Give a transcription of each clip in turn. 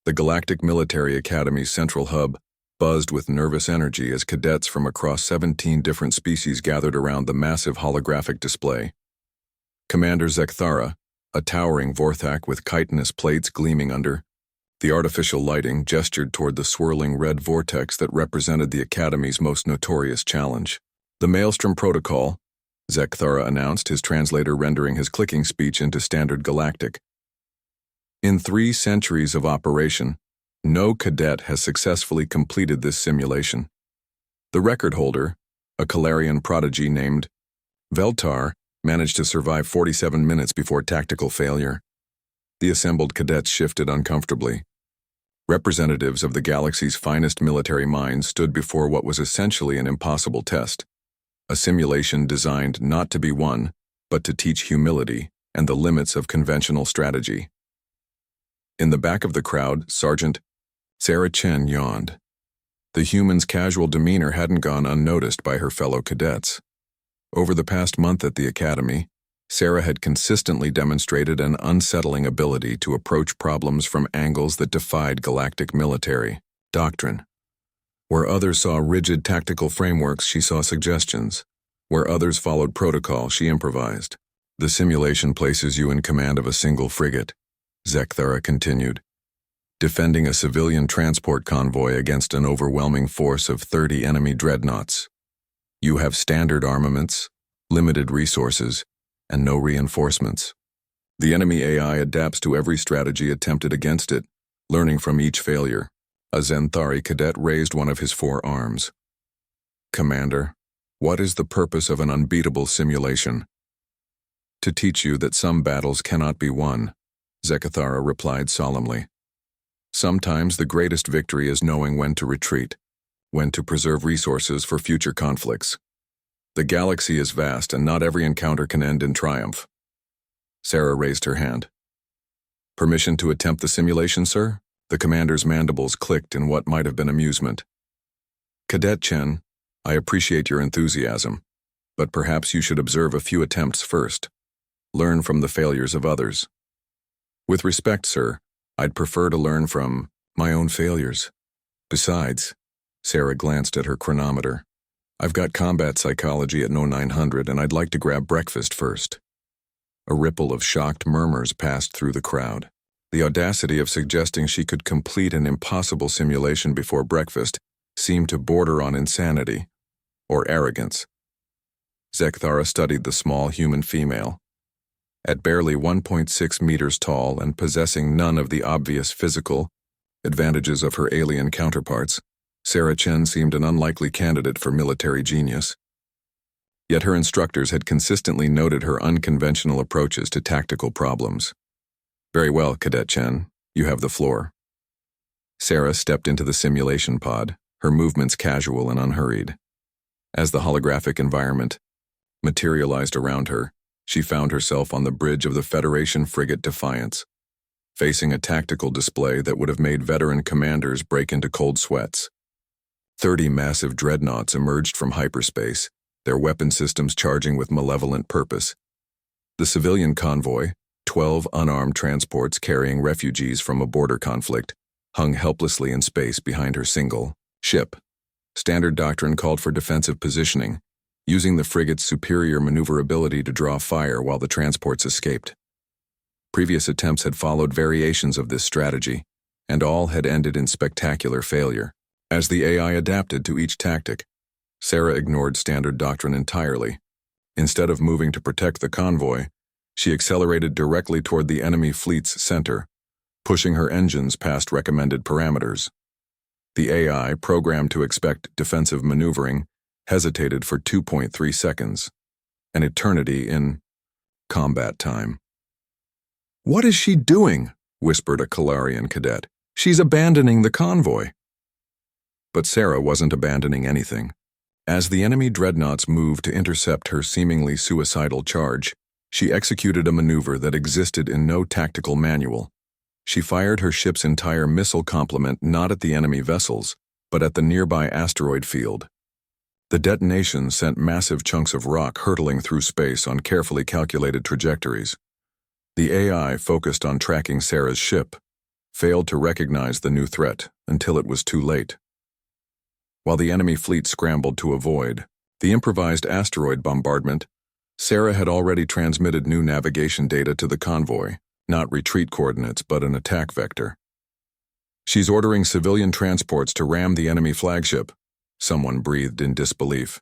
The Galactic Military Academy's central hub buzzed with nervous energy as cadets from across 17 different species gathered around the massive holographic display. Commander Zekthara, a towering Vorthak with chitinous plates gleaming under the artificial lighting, gestured toward the swirling red vortex that represented the Academy's most notorious challenge. The Maelstrom Protocol, Zekthara announced, his translator rendering his clicking speech into standard galactic. In 3 centuries of operation, no cadet has successfully completed this simulation. The record holder, a Calarian prodigy named Veltar, managed to survive 47 minutes before tactical failure. The assembled cadets shifted uncomfortably. Representatives of the galaxy's finest military minds stood before what was essentially an impossible test, a simulation designed not to be won, but to teach humility and the limits of conventional strategy. In the back of the crowd, Sergeant Sarah Chen yawned. The human's casual demeanor hadn't gone unnoticed by her fellow cadets. Over the past month at the Academy, Sarah had consistently demonstrated an unsettling ability to approach problems from angles that defied galactic military doctrine. Where others saw rigid tactical frameworks, she saw suggestions. Where others followed protocol, she improvised. The simulation places you in command of a single frigate, Zekthara continued, defending a civilian transport convoy against an overwhelming force of 30 enemy dreadnoughts. You have standard armaments, limited resources, and no reinforcements. The enemy AI adapts to every strategy attempted against it, learning from each failure. A Zenthari cadet raised one of his 4 arms. Commander, what is the purpose of an unbeatable simulation? To teach you that some battles cannot be won, Zekthara replied solemnly. Sometimes the greatest victory is knowing when to retreat, when to preserve resources for future conflicts. The galaxy is vast, and not every encounter can end in triumph. Sarah raised her hand. Permission to attempt the simulation, sir? The commander's mandibles clicked in what might have been amusement. Cadet Chen, I appreciate your enthusiasm, but perhaps you should observe a few attempts first. Learn from the failures of others. With respect, sir, I'd prefer to learn from my own failures. Besides, Sarah glanced at her chronometer. I've got combat psychology at 0900 and I'd like to grab breakfast first. A ripple of shocked murmurs passed through the crowd. The audacity of suggesting she could complete an impossible simulation before breakfast seemed to border on insanity or arrogance. Zekthara studied the small human female. At barely 1.6 meters tall and possessing none of the obvious physical advantages of her alien counterparts, Sarah Chen seemed an unlikely candidate for military genius. Yet her instructors had consistently noted her unconventional approaches to tactical problems. Very well, Cadet Chen, you have the floor. Sarah stepped into the simulation pod, her movements casual and unhurried. As the holographic environment materialized around her, she found herself on the bridge of the Federation frigate Defiance, facing a tactical display that would have made veteran commanders break into cold sweats. 30 massive dreadnoughts emerged from hyperspace, their weapon systems charging with malevolent purpose. The civilian convoy, 12 unarmed transports carrying refugees from a border conflict, hung helplessly in space behind her single ship. Standard doctrine called for defensive positioning, using the frigate's superior maneuverability to draw fire while the transports escaped. Previous attempts had followed variations of this strategy, and all had ended in spectacular failure. As the AI adapted to each tactic, Sarah ignored standard doctrine entirely. Instead of moving to protect the convoy, she accelerated directly toward the enemy fleet's center, pushing her engines past recommended parameters. The AI, programmed to expect defensive maneuvering, hesitated for 2.3 seconds, an eternity in combat time. "What is she doing?" whispered a Calarian cadet. "She's abandoning the convoy." But Sarah wasn't abandoning anything. As the enemy dreadnoughts moved to intercept her seemingly suicidal charge, she executed a maneuver that existed in no tactical manual. She fired her ship's entire missile complement not at the enemy vessels, but at the nearby asteroid field. The detonation sent massive chunks of rock hurtling through space on carefully calculated trajectories. The AI focused on tracking Sarah's ship, failed to recognize the new threat until it was too late. While the enemy fleet scrambled to avoid the improvised asteroid bombardment, Sarah had already transmitted new navigation data to the convoy, not retreat coordinates but an attack vector. "She's ordering civilian transports to ram the enemy flagship," someone breathed in disbelief.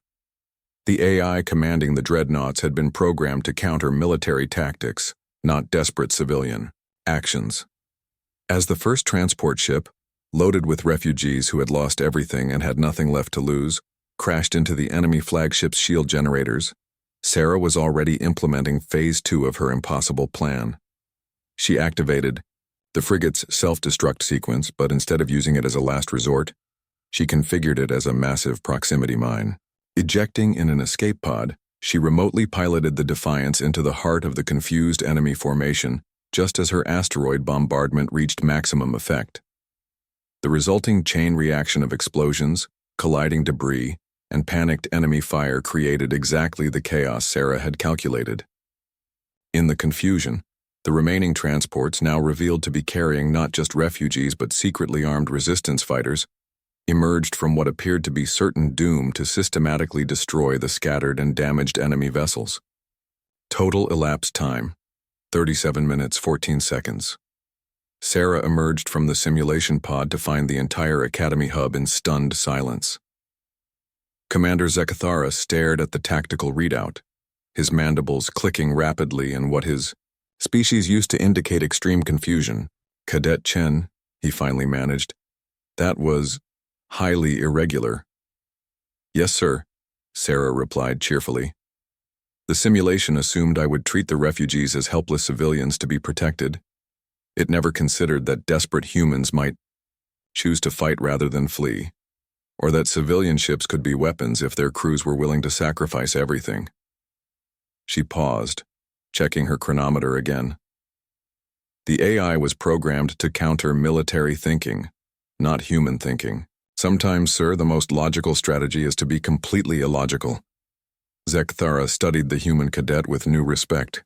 The AI commanding the dreadnoughts had been programmed to counter military tactics, not desperate civilian actions. As the first transport ship, loaded with refugees who had lost everything and had nothing left to lose, crashed into the enemy flagship's shield generators, Sarah was already implementing Phase 2 of her impossible plan. She activated the frigate's self-destruct sequence, but instead of using it as a last resort, she configured it as a massive proximity mine. Ejecting in an escape pod, she remotely piloted the Defiance into the heart of the confused enemy formation just as her asteroid bombardment reached maximum effect. The resulting chain reaction of explosions, colliding debris, and panicked enemy fire created exactly the chaos Sarah had calculated. In the confusion, the remaining transports, now revealed to be carrying not just refugees but secretly armed resistance fighters, emerged from what appeared to be certain doom to systematically destroy the scattered and damaged enemy vessels. Total elapsed time: 37 minutes 14 seconds. Sarah emerged from the simulation pod to find the entire Academy hub in stunned silence. Commander Zekathara stared at the tactical readout, his mandibles clicking rapidly in what his species used to indicate extreme confusion. "Cadet Chen," he finally managed. "That was highly irregular." "Yes, sir," Sarah replied cheerfully. "The simulation assumed I would treat the refugees as helpless civilians to be protected. It never considered that desperate humans might choose to fight rather than flee, or that civilian ships could be weapons if their crews were willing to sacrifice everything." She paused, checking her chronometer again. The AI was programmed to counter military thinking, not human thinking. "Sometimes, sir, the most logical strategy is to be completely illogical." Zekathara studied the human cadet with new respect.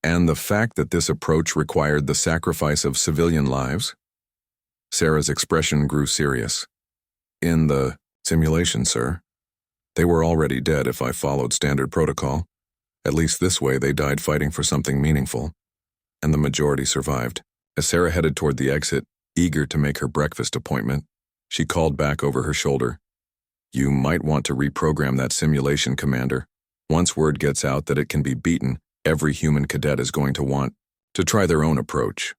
"And the fact that this approach required the sacrifice of civilian lives?" Sarah's expression grew serious. "In the simulation, sir. They were already dead if I followed standard protocol. At least this way they died fighting for something meaningful. And the majority survived." As Sarah headed toward the exit, eager to make her breakfast appointment, she called back over her shoulder. "You might want to reprogram that simulation, Commander. Once word gets out that it can be beaten, every human cadet is going to want to try their own approach."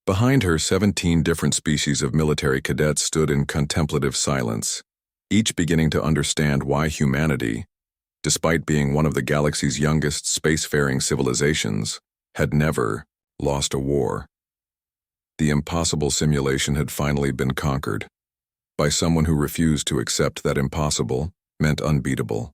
Behind her, 17 different species of military cadets stood in contemplative silence, each beginning to understand why humanity, despite being one of the galaxy's youngest spacefaring civilizations, had never lost a war. The impossible simulation had finally been conquered by someone who refused to accept that impossible meant unbeatable.